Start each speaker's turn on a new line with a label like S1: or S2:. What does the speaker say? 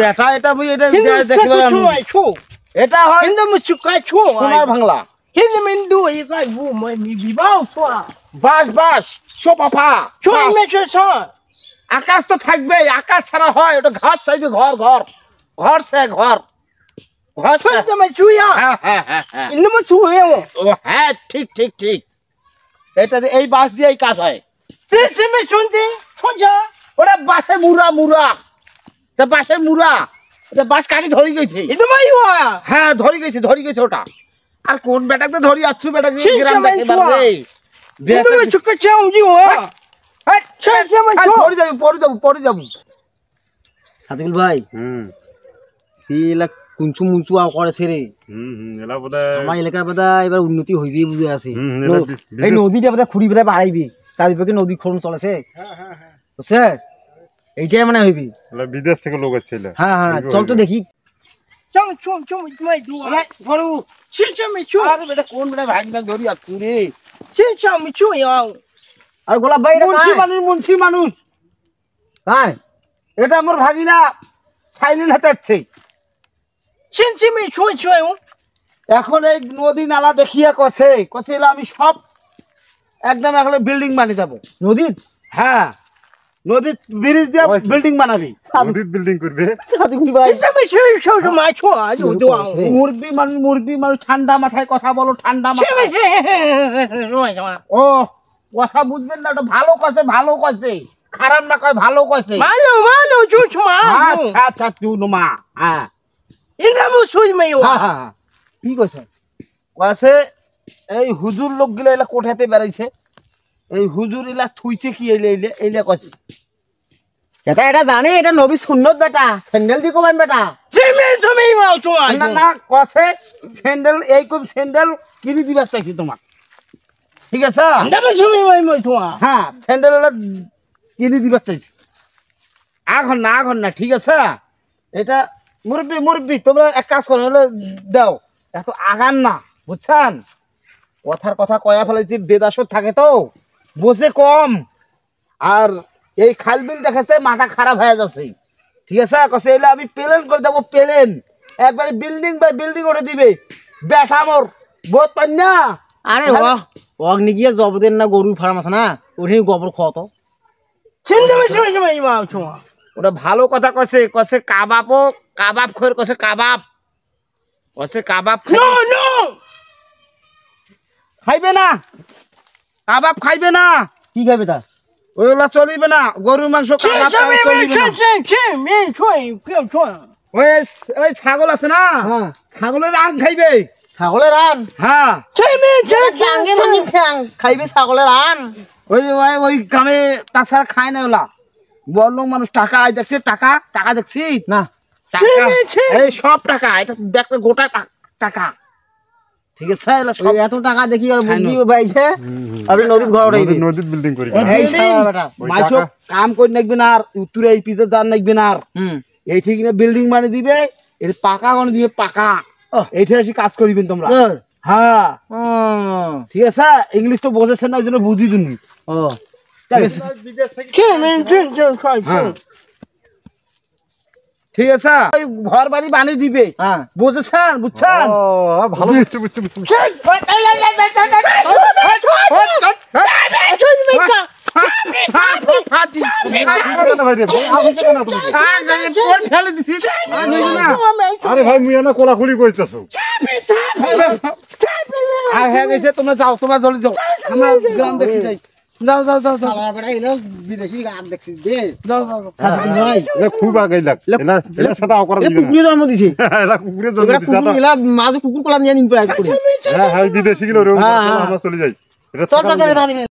S1: বেটা এটা বুঝি এটা দেখবে এটা হয় কিন্তু মুচুকাই ছো সোনার বাংলা হিন্দু মিন্দু এই কই বু মই মি বিবাও ছো বাস বাস ছো পাপা ছো মে ছো ছো আকাশ তো থাকবে আকাশ ছাড়া হয় ওটা ঘর চাইবে ঘর ঘর ঘর সে ঘর ঘর সে তুমি চুইয়া হ্যাঁ ইন্দু মু চুইও ও হ্যাঁ ঠিক ঠিক ঠিক এটা এই বাস দিয়েই কাজ হয় তেছে মে শুনতে ছোঁজা ওটা বাসে মুরা মুরা তা বাসে মুরা এটা বাস কাটি ধরে গেছে ইন্দু মাই হ্যাঁ ধরে গেছে ওটা আর কোন বেটাকে ধরি আছু বেটাকে গ্রাম দেখে পারবে বেটা চুকে চাও জি ও হ্যাঁ ছে মে ছো পড়ে যাব
S2: সাদিকুল ভাই সিলা কুঞ্চু মুঞ্চু আও করেছে রে
S3: এলা বোধহয়
S2: আমার এলাকার বোধহয় এবার উন্নতি হইবে বুঝে আছে এই নদীটা বোধহয় খুঁড়ি বোধহয় বাড়াইবে চারিপাশে নদী খনন চলেছে বুঝছে এইটাই মানে হইবে
S3: বিদেশ থেকে লোক আসছিল
S2: হ্যাঁ চল তো দেখি
S1: চল মাই দু বড় ছে মে ছো আর বেটা কোন বেটা ভাগ না ধরি আছু রে ছে মে ছো ইয়াও
S2: আর গোলাপ ভাই এটা
S1: মুন্সি মানুষ
S2: হ্যাঁ
S1: এটা আমার ভাগিনা সাইলেন হাতে আছে চিনচি মে ছো এখন এই নদী নালা দেখিয়া কছে আমি সব একদম একলে বিল্ডিং বানিয়ে যাব
S2: নদী
S1: হ্যাঁ নদী ব্রিজ দিয়ে বিল্ডিং বানাবি
S3: নদী বিল্ডিং করবে
S2: সাদিকুল ভাই
S1: মাই ছো মুরবি মানুষ ঠান্ডা মাথায় কথা বলো ঠান্ডা মাথায় ও কথা বুঝবেন না ওটা ভালো কছে খারাপ না কয় ভালো কছে ভালো চুচমা আচ্ছা চুনমা হ্যাঁ ইনকামু সুই মেও হ্যাঁ
S2: কি কইছ
S1: কছে এই হুজুর লোকগুলো এলা কোঠাতে বেরাইছে এই হুজুর এলা থুইছে কি এইলে কছে
S2: এটা জানে এটা নবী সুন্নত বেটা স্যান্ডেল দি কোবাই বেটা
S1: তুমি না কছে স্যান্ডেল এই কই স্যান্ডেল কিনি দিবা চাইছি তোমার ঠিক আছে হ্যাঁ স্যান্ডেল কিনে দিবার চাইছি আঘন না ঠিক আছে এটা মুরব্বি তোমরা এক কাজ করো হলে দাও এত আগান না বুঝছেন কথার কথা কয়া ফেলেছি বেদাসত থাকে তো বোঝে কম আর এই খালবিল দেখাচ্ছে মাথা খারাপ হয়ে যাচ্ছে ঠিক আছে কছে এলে আমি প্লেন করে দেবো প্লেন একবারে বিল্ডিং বাই বিল্ডিং ওঠে দিবে বেসামর বোধ পান না
S2: আরে অগ্নি গিয়ে জবদের না গরু ফার্ম আছে না ওঠে গোবর খাওয়া তো
S1: ওটা ভালো কথা কছে কাবাব খোর কছে কাবাব খাইবে না কাবাব খাইবে না
S2: কি খাবে তা
S1: ওইগুলা চলিবে না গরুর মাংস কাবাব চলিবে না ওই ছাগল আছে না ছাগলের রান খাইবে
S2: ছাগলের রান
S1: হ্যাঁ
S2: খাইবে ছাগলের রান
S1: ওই গ্রামে তাছাড়া খায় না ওলা বড় মানুষ টাকা দেখছে টাকা দেখছি
S2: না
S1: এই সব টাকা এটা দেখতে গোটা টাকা ঠিক আছে
S2: এত টাকা দেখি আর বুদ্ধি পাইছে আপনি নদীর ঘর উঠাইবে
S3: নদীর বিল্ডিং করবে
S1: মাইছো কাম করে নাকবে না আর উত্তরে এই পিছে যান নাকবে না আর এই ঠিক না বিল্ডিং মানে দিবে এর পাকা কোন দিবে পাকা এইটা এসে কাজ করিবেন তোমরা হ্যাঁ ঠিক আছে ইংলিশ তো বোঝেছেন না ওই জন্য বুঝি দিন ঠিক আছে ঘর বাড়ি বানিয়ে দিবে বুঝেছেন বুঝছেন
S3: ভালো বুঝছি আরে ভাই মুই না কোলাকুলি কইছাস
S1: হ্যাঁ গেছে তোমরা যাও তোমরা জলদি যাও আমরা গ্রাম দেখতে যাই যাও
S2: বিদেশি গান দেখছিস বে
S1: যাও
S3: খুব আগে লাগ এলা সাদা অকরা দিবি
S2: কুকুরে জন্ম দিছে
S3: এলা কুকুরে জন্ম দিছে
S2: কুকুর এলা মাঝে কুকুর কলা নিয়ে নিন প্রায় করে
S3: হ্যাঁ বিদেশি গুলো আমরা চলে যাই
S2: চল